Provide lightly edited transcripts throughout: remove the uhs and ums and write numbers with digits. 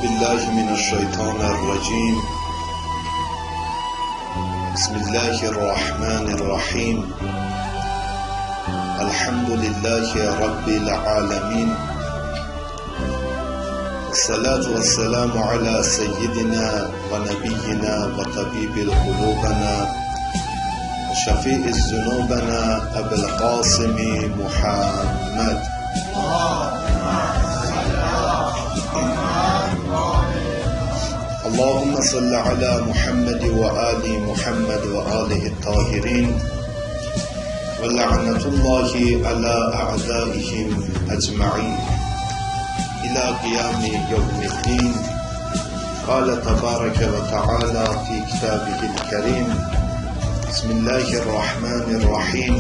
بالله من الشيطان الرجيم. بسم الله الرحمن الرحيم. الحمد لله رب العالمين. الصلاة والسلام على سيدنا ونبينا وطبيب قلوبنا وشفيع ذنوبنا أبي القاسم محمد. اللهم صل على محمد وآل محمد وآله الطاهرين ولعنة الله على أعدائهم أجمعين إلى قيام يوم الدين. قال تبارك وتعالى في كتابه الكريم: بسم الله الرحمن الرحيم.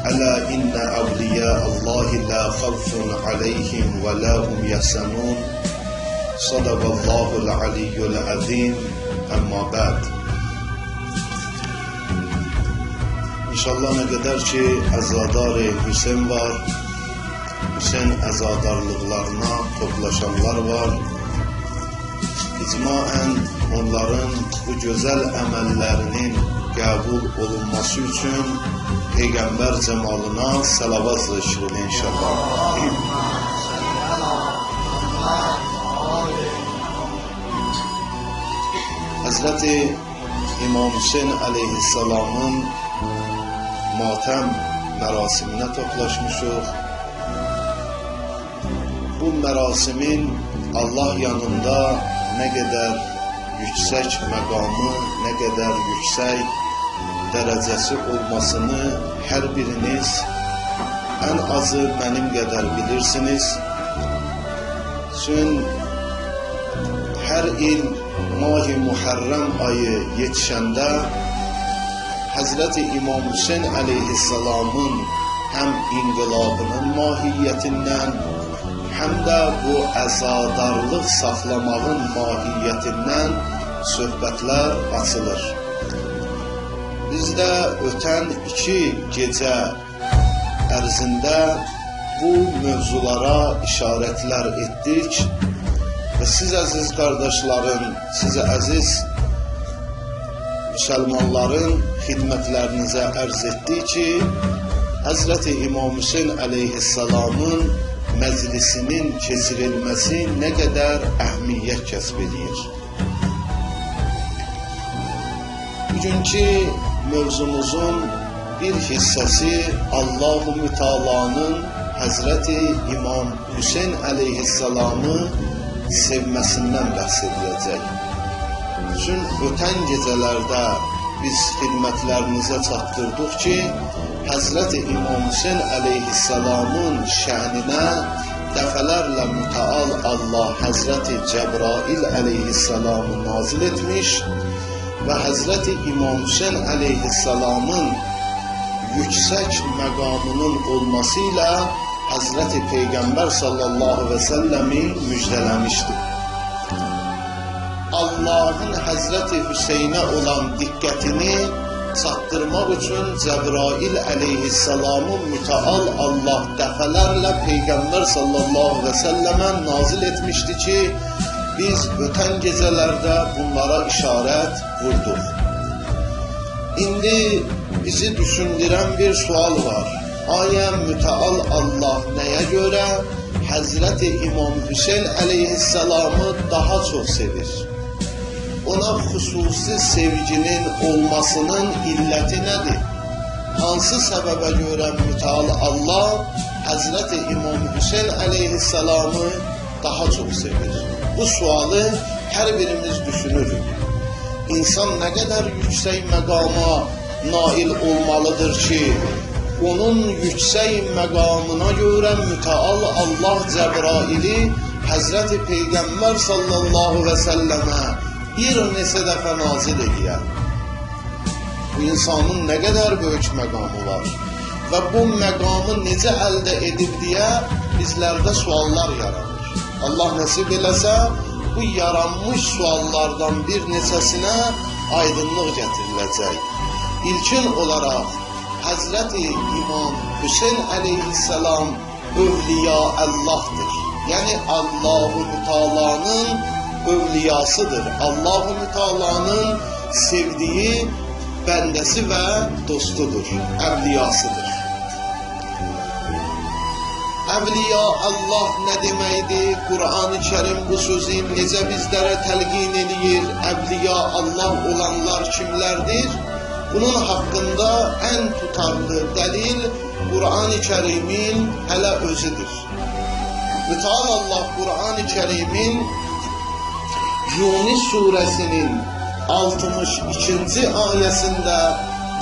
ألا إن أولياء الله لا خوف عليهم ولا هم يحزنون. Sadaqallahul aliyyul azim. Amma ba'd. İnşallah ne kadar ki azadar-ı Hüseyin var, Hüseyin azadarlıklarına toplaşanlar var. İcmaen onların bu güzel emellerinin kabul olunması için Peygamber cemalına salavat zikrin inşallah. Hazreti İmam Hüseyin aleyhisselamın matem merasimine toplaşmışıq. Bu merasimin Allah yanında ne kadar yüksek makamı, ne kadar yüksek derecesi olmasını her biriniz en azı benim kadar bilirsiniz. Çünkü her il Mah-ı Muharrem ayı yetişende Hazreti İmam Hüseyin aleyhisselamın hem inkılabının mahiyetinden hem de bu azadarlık saklamağın mahiyetinden söhbətlər açılır. Biz de öten 2 gece ərzində bu mövzulara işaretler ettik. Ve siz aziz kardeşlerin, size aziz Müslümanların hizmetlerinize arz ettiği ki Hazreti İmam Hüseyin aleyhisselamın meclisinin keçirilmesi ne kadar ehemmiyet kəsb edir. Bugünkü mövzumuzun bir hissesi Allah-u Müteala'nın Hazreti İmam Hüseyin aleyhisselamı sevmesinden bahsediləcək. Çünkü öten gecelerde biz hizmetlerinize çatdırdıq ki Hazreti İmam Hüseyin aleyhisselamın şənine dəfələrlə müteal Allah Hazreti Cebrail aleyhisselamı nazil etmiş ve Hazreti İmam Hüseyin aleyhisselamın yüksek makamının olmasıyla Hazreti Peygamber sallallahu aleyhi ve sellemi müjdelemişti. Allah'ın Hazreti Hüseyin'e olan dikkatini çatdırmak için Cebrail aleyhisselamın müteal Allah dəfələrlə Peygamber sallallahu aleyhi ve selleme nazil etmişti ki biz öten gecelerde bunlara işaret vurduk. İndi bizi düşündüren bir sual var. Aya müteal Allah neye göre Hazreti İmam Hüseyin aleyhisselamı daha çok sevir? Ona hususi sevginin olmasının illeti nedir? Hansı sebebe göre müteal Allah Hazreti İmam Hüseyin aleyhisselamı daha çok sevir? Bu sualı her birimiz düşünürük. İnsan ne kadar yüksek makama nail olmalıdır ki onun yüksek makamına göre müteal Allah Cebrail'i Hazreti Peygamber sallallahu aleyhi ve selleme bir neçə dəfə nazil ediyor. Bu insanın ne kadar büyük makamı var ve bu makamı necə əldə edib diye bizlerde suallar yaranır. Allah nasip eləsə bu yaranmış suallardan bir neçəsinə aydınlıq getiriləcək. İlkin olarak Hazreti İmam Hüseyin aleyhisselam Evliya Allah'tır. Yəni Allah-u Teala'nın övliyasıdır. Allah-u Teala'nın sevdiyi bəndəsi və dostudur, əvliyasıdır. Əvliya Allah nə deməkdir? Qur'an-ı Kərim bu sözü necə bizlərə təlqin edir? Əvliya Allah olanlar kimlərdir? Bunun haqqında ən tutarlı dəlil Qur'an-ı Kərimin hələ özüdür. Müteal Allah Qur'an-ı Kərimin Yunus surəsinin 62-ci ayəsində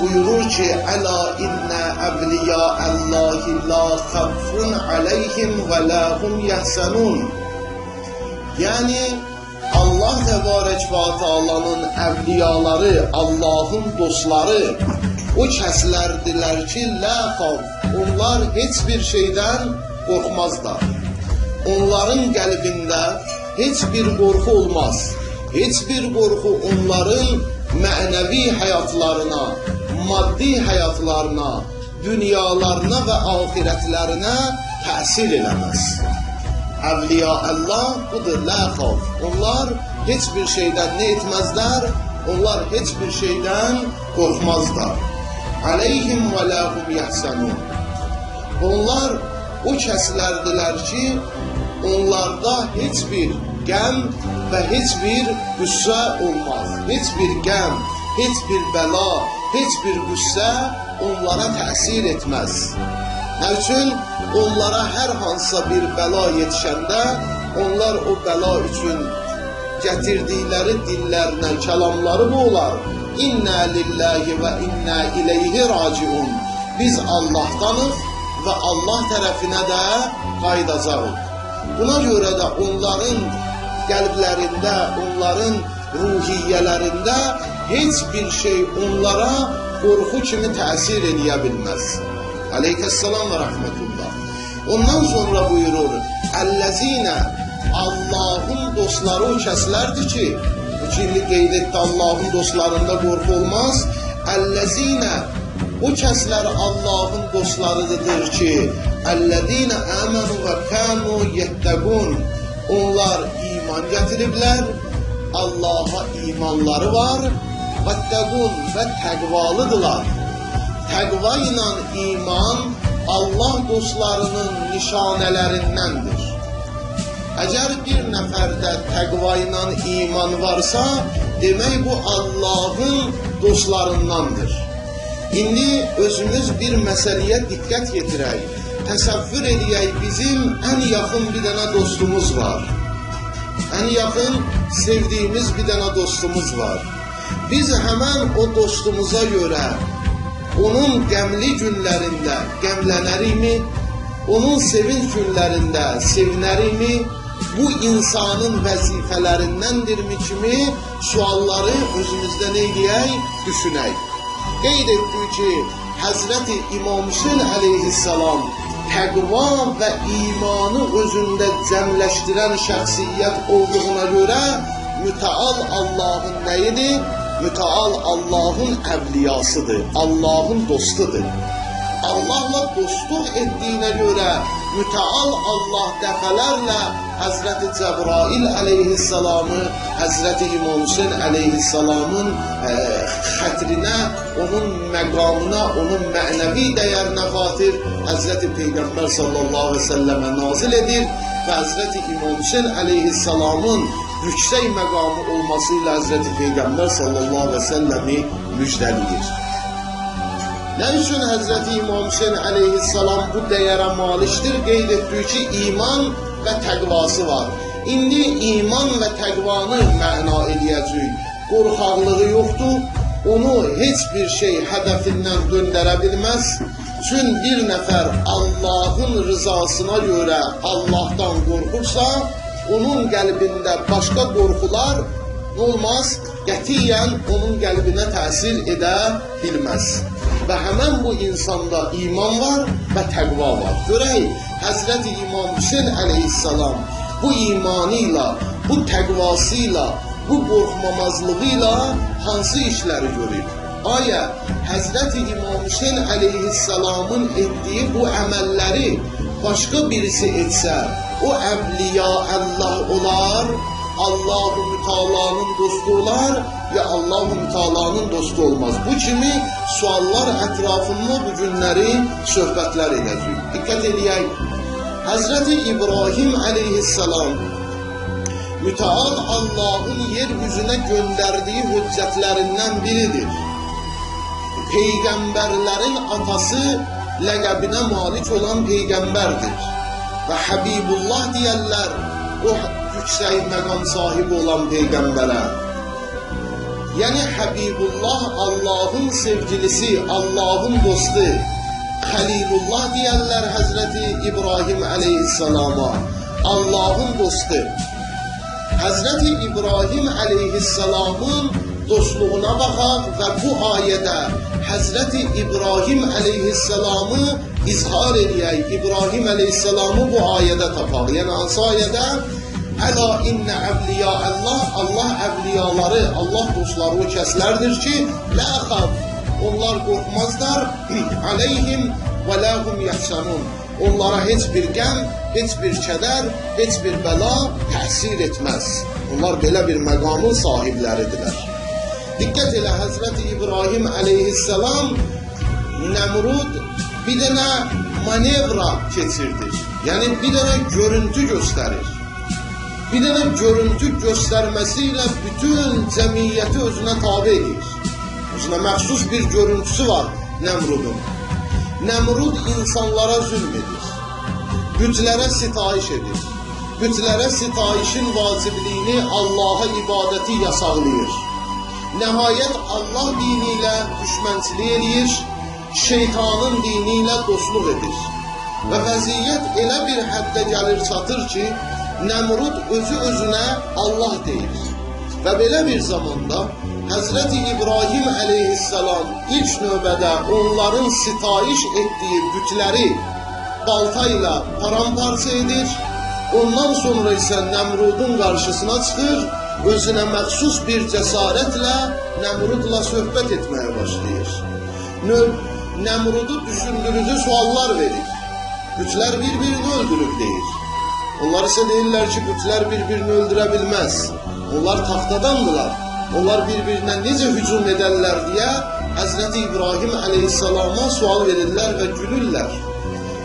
buyurur ki, Əla innə əvliya Allahi la xəffun aleyhim və la hum yəhsənun. Yəni, Allah Təbarək və Teala'nın əvliyaları, Allahın dostları o kəslərdilər ki, la xəff, onlar heç bir şeydən qorxmazlar. Onların qəlbində heç bir qorxu olmaz. Heç bir qorxu onların mənəvi həyatlarına, maddi həyatlarına, dünyalarına və ahirətlərinə təsir eləməz. Əvliya Allah budur, la xəf. Onlar heç bir şeydən nə etməzlər? Onlar heç bir şeydən qorxmazlar. Aleyhim və la hum yəhsənun. Onlar o kəslərdilər ki, onlarda heç bir qəm və heç bir qüssə olmaz. Heç bir qəm, heç bir bəla, heç bir qüssə onlara təsir etməz. Nə üçün? Onlara hər hansısa bir bəla yetişəndə, onlar o bəla üçün gətirdikləri dillərlə kəlamları bu olar. İnnə lillahi və innə ileyhi raciun. Biz Allahdanıq və Allah tərəfinə də qayıdacağıq. Buna görə də onların qəlblərində, onların ruhiyyələrində heç bir şey onlara qorxu kimi təsir edə bilməz. Aleykəssalam və rəhmətullah. Ondan sonra buyurur, Əlləzinə, Allahın dostları o kəslərdir ki, bu kimi qeyd etdi, Allahın dostlarında qorxu olmaz. Əlləzinə, o kəslər Allahın dostlarıdır ki, Əlləzinə əmənu və kənu yettəqun. Onlar iman gətiriblər, Allaha imanları var, vəttəqun və təqvalıdırlar. Təqva ilə iman Allah dostlarının nişanələrindəndir. Əgər bir nəfərdə təqva ilə iman varsa, demək bu Allahın dostlarındandır. İndi özümüz bir məsələyə diqqət yetirək. Təsəvvür edək, bizim ən yaxın bir dənə dostumuz var. Ən yaxın sevdiyimiz bir dənə dostumuz var. Biz həmən o dostumuza görə onun qəmli günlərində qəmlənərikmi? Onun sevinç günlərində sevinərikmi? Bu insanın vəzifələrindəndirmi kimi sualları özümüzdən eləyək, düşünək. Qeyd etdik ki, Həzrəti İmam Hüseyin əleyhissalam təqva və imanı özündə cəmləşdirən şəxsiyyət olduğuna görə müteal Allahın nəyidir? Müteal Allahın əvliyasıdır, Allahın dostudur. Allahla dostluq etdiyinə görə müteal Allah dəfələrlə Həzrəti Cəbrail əleyhissalamı, Həzrəti İmam Hüseyin əleyhissalamın xətrinə, onun məqamına, onun mənəvi dəyərinə xatir Həzrəti Peyğəmbər sallallahu aleyhi ve sellemə nazil edir və Həzrəti İmam Hüseyin əleyhissalamın yüksək məqamı olması ilə Həzrəti Peyğəmbər sallallahu aleyhi ve selləmi müjdəliyir. Nə üçün Həzrəti İmam Hüseyin əleyhissalam bu dəyərə malikdir? Qeyd etdik ki, iman və təqvası var. İndi iman və təqvanı məna eləyəcək. Qorxaqlığı yoxdur, onu heç bir şey hədəfindən döndərə bilməz. Çünki bir nəfər Allahın rızasına görə Allahdan qorxursa, onun qəlbində başqa qorxular olmaz, qətiyyən onun qəlbinə təsir edə bilməz. Və həmən bu insanda iman var və təqva var. Görək, Həzrəti İmam Hüseyin əleyhissalam bu imanıyla, bu təqvasıyla, bu qorxmamazlığıyla hansı işləri görür? Ayə, Həzrəti İmam Hüseyin əleyhissalamın etdiyi bu əməlləri başqa birisi etsə, o evliya Allah olar, Allah-u Müteala'nın dostu olar ya Allah-u Müteala'nın dostu olmaz. Bu kimi suallar etrafında bu günləri söhbətlər edəcək. Dikkat edək. Hazreti İbrahim aleyhisselam Müteal Allah'ın yeryüzüne gönderdiği hüccetlerinden biridir. Peygamberlerin atası ləqəbinə malik olan peygamberdir. Ve Habibullah diyerler o yüksek məqam sahibi olan peygambere. Yani Habibullah Allah'ın sevgilisi, Allah'ın dostu. Halilullah diyerler Hazreti İbrahim aleyhisselama. Allah'ın dostu. Hazreti İbrahim aleyhisselamın dostluğuna bakaq ve bu ayede Hazreti İbrahim aleyhisselamı izhar edək. İbrahim aleyhisselamı bu ayede tapaq. Yani hansı ayede? Ela inne evliya Allah evliyaları, Allah dostları o kəslərdir ki, la xaf, onlar qorxmazlar, aleyhim ve lahum yahsanun. Onlara heç bir qəm, heç bir kədər, heç bir bəla təsir etməz. Onlar belə bir məqamın sahibləridirlər. Diqqət elə, Hazreti İbrahim aleyhisselam Nemrud bir dənə manevra keçirdir. Yəni bir dənə görüntü göstərir. Bir dənə görüntü göstərməsiyle bütün cəmiyyəti özünə tabi edir. Özünə məxsus bir görüntüsü var Nemrudun. Nemrud insanlara zulmedir. Bütlərə sitayiş edir. Bütlərə sitayişin vacibliyini Allah'a ibadeti yasaqlayır. Nəhayət Allah diniyle düşmənçilik edir, şeytanın diniyle dostluq edir. Və vəziyyət elə bir həddə gəlir çatır ki, Nemrud özü özünə Allah deyir. Və belə bir zamanda Hazreti İbrahim aleyhisselam ilk növbədə onların sitayiş etdiyi bütləri baltayla paramparça edir. Ondan sonra ise Nemrud'un karşısına çıxır, özünə məxsus bir cəsarətlə Nemrud'la söhbət etməyə başlayır. Nemrud'u düşündürücü suallar verir. Bütlər bir-birini öldürüb deyir. Onlar ise deyirlər ki, bütlər bir-birini öldürə bilməz. Onlar taxtadandırlar. Onlar bir-birinə necə hücum ederler diye Hazreti İbrahim aleyhisselama sual verirler ve gülürler.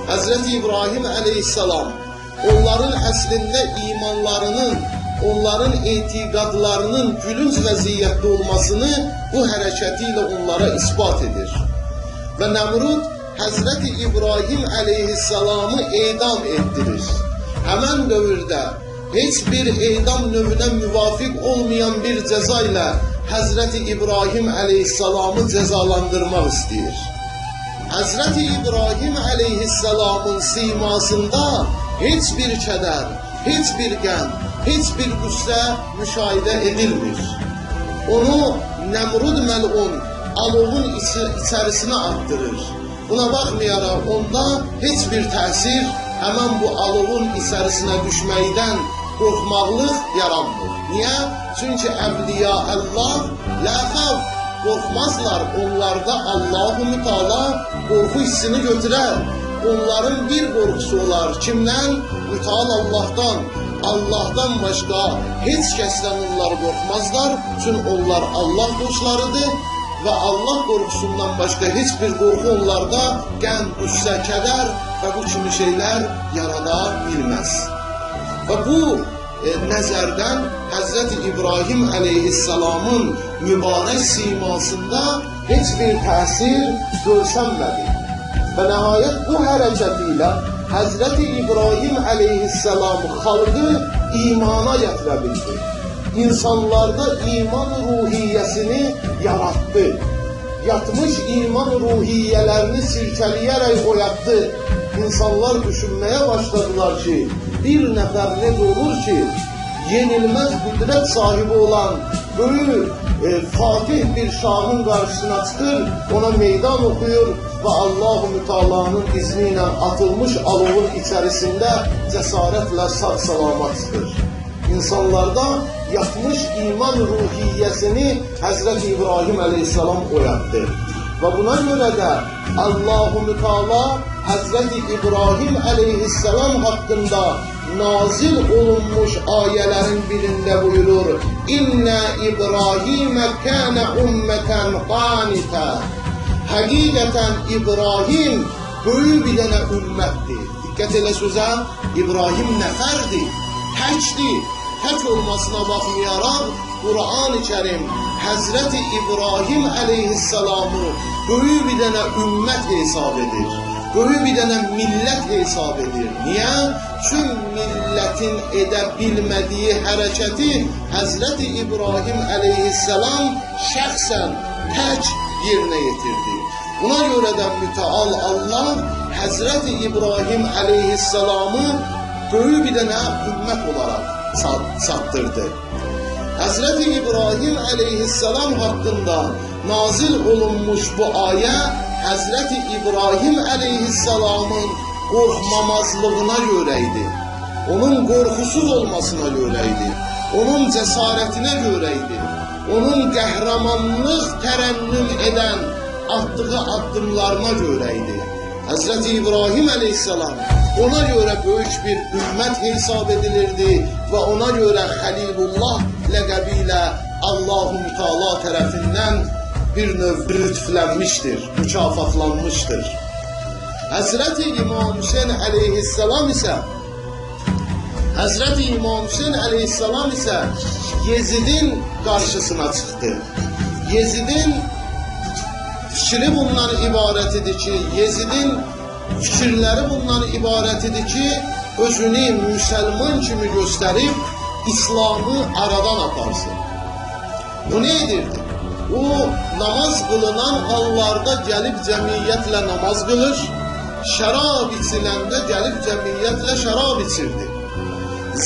Hazreti İbrahim aleyhisselam onların əslində imanlarının, onların etiqadlarının gülünc vəziyyətdə olmasını bu hərəkətiyle onlara ispat edir. Ve Nemrud Hazreti İbrahim aleyhisselamı edam ettirir. Hemen dövrdə heç bir edam növünə müvafiq olmayan bir cəza ilə Hazreti İbrahim aleyhisselamı cezalandırmaq istəyir. Hazreti İbrahim aleyhisselamın simasında heç bir kədər, heç bir qəm, heç bir qüssə müşahidə edilmir. Onu Nemrud məlun alovun içərisinə attırır. Buna baxmayaraq onda heç bir təsir hemen bu alovun içərisinə düşməkdən qorxmaqlıq yaranmır. Niye? Çünkü evliya Allah la xavf, qorxmazlar. Onlarda Allah-u Müteala qorxu hissini götürər. Onların bir qorxusu olar. Kimdən? Müteal Allah'tan. Allah'tan başka heç kəsdən onlar qorxmazlar. Çünkü onlar Allah dostlarıdır. Ve Allah qorxusundan başka hiçbir qorxu onlarda qəm, qüssə, kədər ve bu kimi şeyler yarada bilməz. Ve bu nəzərdən Hazreti İbrahim aleyhisselamın mübarək simasında heç bir təsir görsənmədi. Və nəhayət bu hərəkətiyle Hazreti İbrahim aleyhisselam xalqı imana gətirə bildi. İnsanlarda iman ruhiyyəsini yarattı. Yatmış iman ruhiyyələrini sirkələyərək oyatdı. İnsanlar düşünmeye başladılar ki, bir nəfər necə olur ki, yenilmez qüdrət sahibi olan böyük fatih bir şahın karşısına çıxır, ona meydan okuyur ve Allah-u Müteala'nın izniyle atılmış alovun içerisinde cesaretle sağ salamat çıxır. İnsanlarda yatmış iman ruhiyyəsini Hazreti İbrahim aleyhisselam oyattı. Ve buna göre de Allah-u Müteala Hazreti İbrahim aleyhisselam hakkında nazil olunmuş ayələrin birində buyurur: İnna İbrahimə kənə ümmətən qanitə. Həqiqətən İbrahim böyük bir dənə ümmətdir. Diqqət elə sözə, İbrahim nəfərdir, təkdir. Tək olmasına baxmayaraq Qur'an-ı Kərim Həzrəti İbrahim əleyhissalamı böyük bir dənə ümmət hesab edir. Böyük bir dənə millət hesab edir. Niyə? Çünki millətin edə bilmədiyi hərəkəti Həzrəti İbrahim əleyhissalam şəxsən tək yerinə yetirdi. Buna görə də mütəal Allah Həzrəti İbrahim əleyhissalamı böyük bir dənə ümmət olaraq çatdırdı. Həzrəti İbrahim əleyhissalam haqqında nazil olunmuş bu ayə Həzrəti İbrahim əleyhissalamın qorxmamazlığına görə idi. Onun qorxusuz olmasına görə idi. Onun cəsarətinə görə idi. Onun qəhrəmanlıq tərənnüm edən atdığı addımlarına görə idi. Həzrəti İbrahim əleyhissalam ona görə böyük bir ümmət hesab edilirdi və ona görə Xəlilullah ləqəbi ilə Allah-u Teala tərəfindən bir növ lütflənmişdir, mükafatlanmışdır. Həzrəti İmam Hüseyin əleyhissalam isə Yezidin qarşısına çıxdı. Yezidin fikri bundan ibarət idi ki, Yezidin fikirləri bundan ibarət idi ki, özünü müsəlman kimi göstərib İslamı aradan aparsın. O nə edirdi? O namaz qılınan hallarda gəlib cəmiyyətlə namaz qılır, şərab içiləndə gəlib cəmiyyətlə şərab içirdi.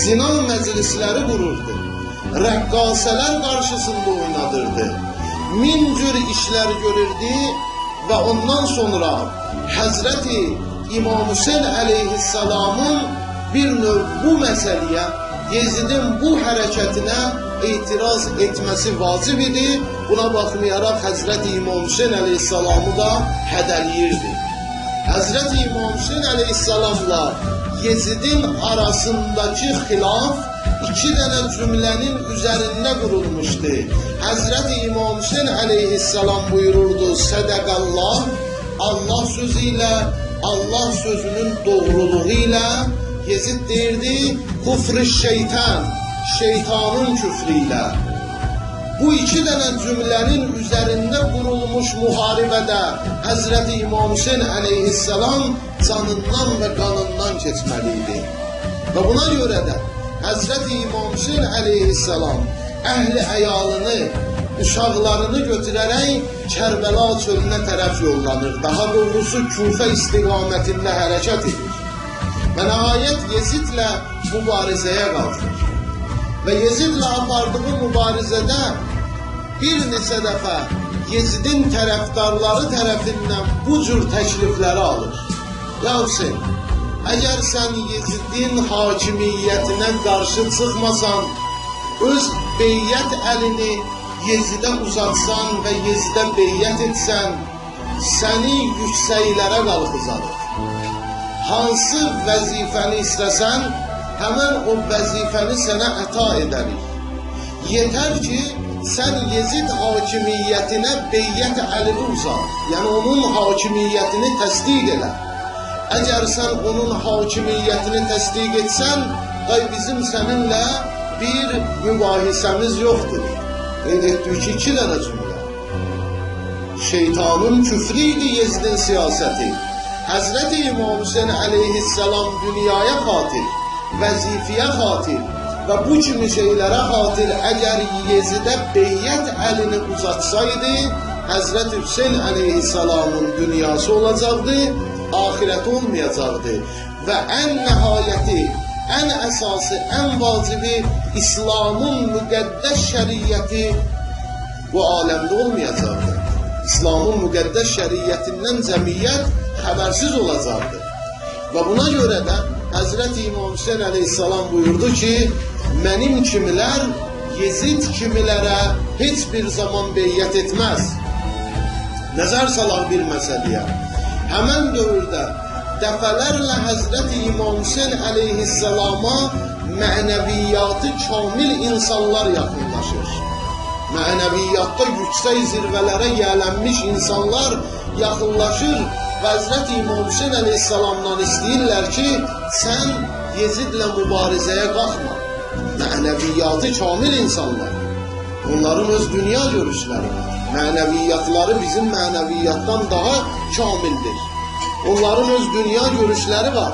Zina məclisləri qururdu, rəqqasələr qarşısında oynadırdı, min cür işlər görürdü və ondan sonra Həzrəti İmam Hüseyin əleyhissalamın bir növ bu məsələyə, Yezidin bu hərəkətinə etiraz etməsi vacib idi. Buna baxmayaraq Həzrəti İmam Hüseyin əleyhissalamı da hədəliyirdi. Həzrəti İmam Hüseyin əleyhissalamla Yezidin arasındakı xilaf iki dənə cümlənin üzərində qurulmuşdu. Həzrəti İmam Hüseyin əleyhissalam buyururdu: Sədəqallah, Allah sözü ilə, Allah sözünün doğruluğu ilə. Yezid deyirdi: Kufr-ı şeytan, şeytanın küfrü ilə. Bu iki dənə cümlənin üzərində qurulmuş müharibədə Həzrəti İmam Hüseyin əleyhissalam canından və qanından keçməliydi. Və buna görə də Həzrəti İmam Hüseyin əleyhissalam əhli əyalını, uşaqlarını götürərək Kərbəla çölünə tərəf yollanır. Daha doğrusu Küfə istiqamətində hərəkət edir. Və nəhayət Yezidlə mübarizəyə qalxır. Və Yezidlə apardığı mübarizədə bir neçə dəfə Yezidin tərəfdarları tərəfindən bu cür təklifləri alır. Ya Hüseyin, əgər sən Yezidin hakimiyyətinə qarşı çıxmasan, öz beyyət əlini Yezidə uzatsan və Yezidə beyyət etsən, səni yüksəklərə qalxızarıq. Hansı vəzifəni istəsən, həmən o vəzifəni sənə əta edərik. Yetər ki, sən Yezid hakimiyyətinə beyyət əlini uzat, yəni onun hakimiyyətini təsdiq elə. Əgər sən onun hakimiyyətini təsdiq etsən, bizim səninlə bir mübahisəmiz yoxdur. Qeyd etdik ki, iki dənə cümlə. Şeytanın küfrü idi Yezidin siyasəti. Həzrəti İmam Hüseyin əleyhissalam dünyaya xatir, vəzifəyə xatir və bu kimi şeylərə xatir əgər Yezidə beyyət əlini uzatsaydı, Həzrəti Hüseyin əleyhissalamın dünyası olacaqdı, ahirəti olmayacaqdı və ən nəhayəti, ən əsası, ən vacibi İslamın müqəddəs şəriyyəti bu aləmdə olmayacaqdı. İslamın müqəddəs şəriyyətindən cəmiyyət xəbərsiz olacaqdı. Və buna görə də Həzrəti İmam Hüseyin əleyhissalam buyurdu ki, mənim kimilər Yezid kimilərə heç bir zaman beyyət etməz. Nəzər salaq bir məsələyə. Həmən dövrdə dəfələrlə Həzrəti İmam Hüseyn əleyhissalama mənəviyyatı kamil insanlar yaxınlaşır. Mənəviyyatda yüksək zirvələrə yiyələnmiş insanlar yaxınlaşır və Həzrəti İmam Hüseyn əleyhissalamdan istəyirlər ki, sən Yezidlə mübarizəyə qalxma. Mənəviyyatı kamil insanlar. Onların öz dünya görüşləri var. Mənəviyyatları bizim mənəviyyatdan daha kamildir. Onların öz dünya görüşləri var.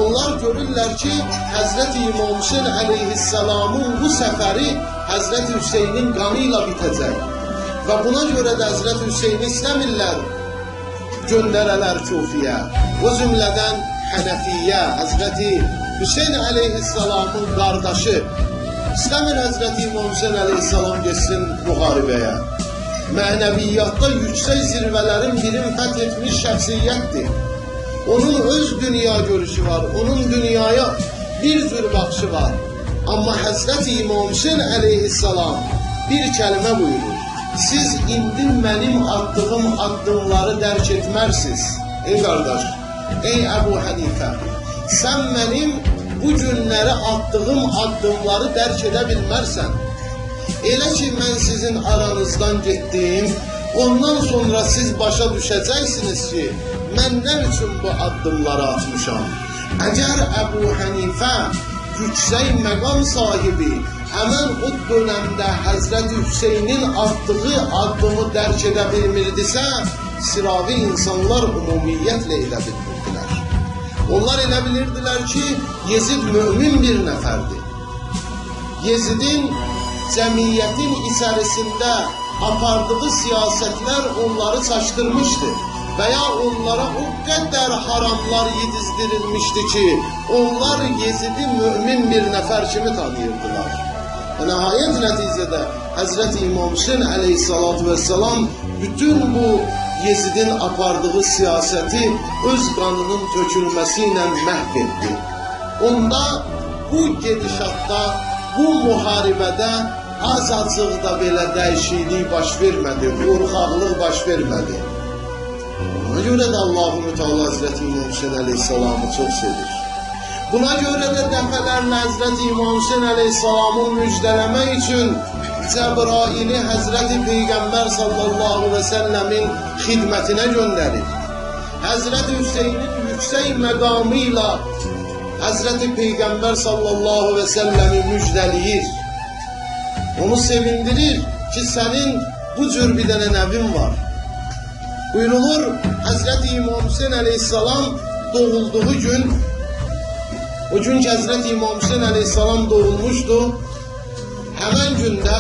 Onlar görürlər ki, Həzrəti İmam Hüseyn əleyhissalamın bu səfəri Həzrəti Hüseynin qanı ilə bitəcək. Və buna görə də Həzrəti Hüseyni istəmirlər göndərələr Kufiyə. O cümlədən Hənəfiyyə, Həzrəti Hüseyn əleyhissalamın qardaşı İstəmir Həzrəti İmam Hüseyn əleyhissalam geçsin müharibəyə. Mənəviyyatda yüksək zirvələrin birini fəth etmiş şəxsiyyətdir. Onun öz dünya görüşü var, onun dünyaya bir cür baxışı var. Amma Həzrəti İmam Hüseyn əleyhissalam bir kəlmə buyurur. Siz indi mənim attığım addımları dərk etmərsiniz. Ey qardaş, ey Əbu Hənifə, sən mənim bu günləri attığım addımları dərk edə bilmərsən. Elə ki, mən sizin aranızdan getdim, ondan sonra siz başa düşəcəksiniz ki, mən nə üçün bu addımları atmışam. Əgər Əbu Hənifə yüksək məqam sahibi, həmən o dönəmdə Həzrəti Hüseynin atdığı addımı dərk edə bilmirdisə, sıravi insanlar ümumiyyətlə edə bilmirdilər. Onlar elə bilirdilər ki, Yezid mümin bir nəfərdir. Yezidin cəmiyyətin içərisində apardığı siyasətlər onları çaşdırmışdı və ya onlara o qədər haramlar yedizdirilmişdi ki, onlar Yezidi mümin bir nəfər kimi tanıyırdılar. Nəhayət nəticədə Həzrəti İmam Hüseyn əleyhissalatu vesselam bütün bu Yezidin apardığı siyasəti öz qanının tökülməsi ilə məhv etdi. Onda bu gedişatda, bu müharibədə azacıq da belə dəyişiklik baş vermədi, qorxaqlıq baş vermədi. Ona görə də Allah-u Teala Həzrəti İmam Hüseyn əleyhissalamı çox sevir. Buna görə də dəfələrlə Həzrəti İmam Hüseyn əleyhissalamı müjdələmək üçün Cəbraili Həzrəti Peyğəmbər sallallahu aleyhi və səlləmin xidmətinə göndərir. Həzrəti Hüseynin yüksək məqamı ilə Həzrəti Peyğəmbər sallallahu aleyhi və səlləmi müjdəliyir. Onu sevindirir ki, sənin bu cür bir dənə nəvin var. Buyurulur, Həzrəti İmam Hüseyn əleyhissalam doğulduğu gün, o gün ki Həzrəti İmam Hüseyn əleyhissalam doğulmuşdu, həmən gündə